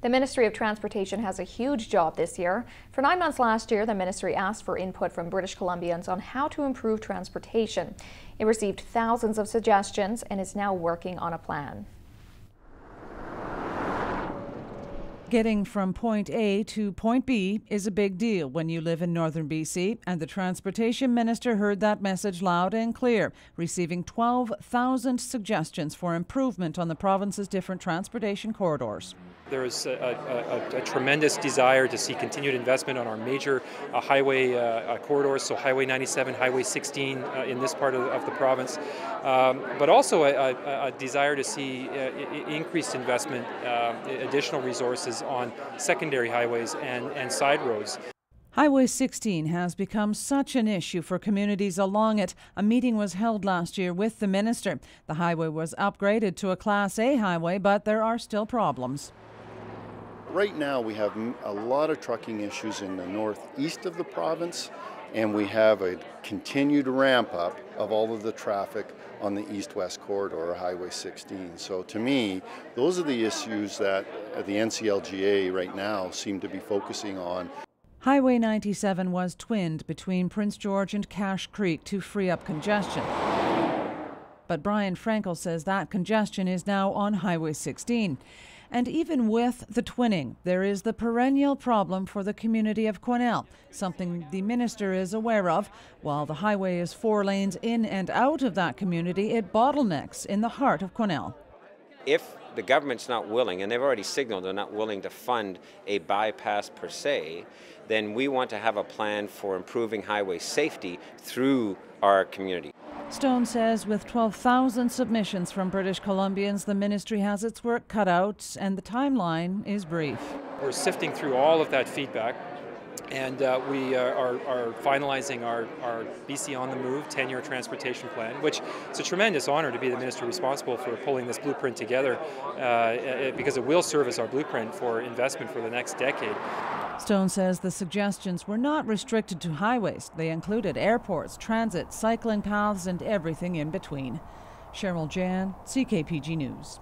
The Ministry of Transportation has a huge job this year. For 9 months last year, the ministry asked for input from British Columbians on how to improve transportation. It received thousands of suggestions and is now working on a plan. Getting from point A to point B is a big deal when you live in northern BC, and the Transportation Minister heard that message loud and clear, receiving 12,000 suggestions for improvement on the province's different transportation corridors. There is a tremendous desire to see continued investment on our major highway corridors, so Highway 97, Highway 16 in this part of the province, but also a desire to see increased investment, additional resources on secondary highways and side roads. Highway 16 has become such an issue for communities along it. A meeting was held last year with the minister. The highway was upgraded to a Class A highway, but there are still problems. Right now we have a lot of trucking issues in the northeast of the province, and we have a continued ramp up of all of the traffic on the east-west corridor, Highway 16. So to me, those are the issues that the NCLGA right now seem to be focusing on. Highway 97 was twinned between Prince George and Cache Creek to free up congestion. But Brian Frankel says that congestion is now on Highway 16. And even with the twinning, there is the perennial problem for the community of Quesnel, something the minister is aware of. While the highway is 4 lanes in and out of that community, it bottlenecks in the heart of Quesnel. If the government's not willing, and they've already signaled they're not willing to fund a bypass per se, then we want to have a plan for improving highway safety through our community. Stone says with 12,000 submissions from British Columbians, the ministry has its work cut out and the timeline is brief. We're sifting through all of that feedback, and we are finalizing our BC on the Move 10-year transportation plan, which it's a tremendous honor to be the minister responsible for pulling this blueprint together because it will serve as our blueprint for investment for the next decade. Stone says the suggestions were not restricted to highways. They included airports, transit, cycling paths, and everything in between. Cheryl Jan, CKPG News.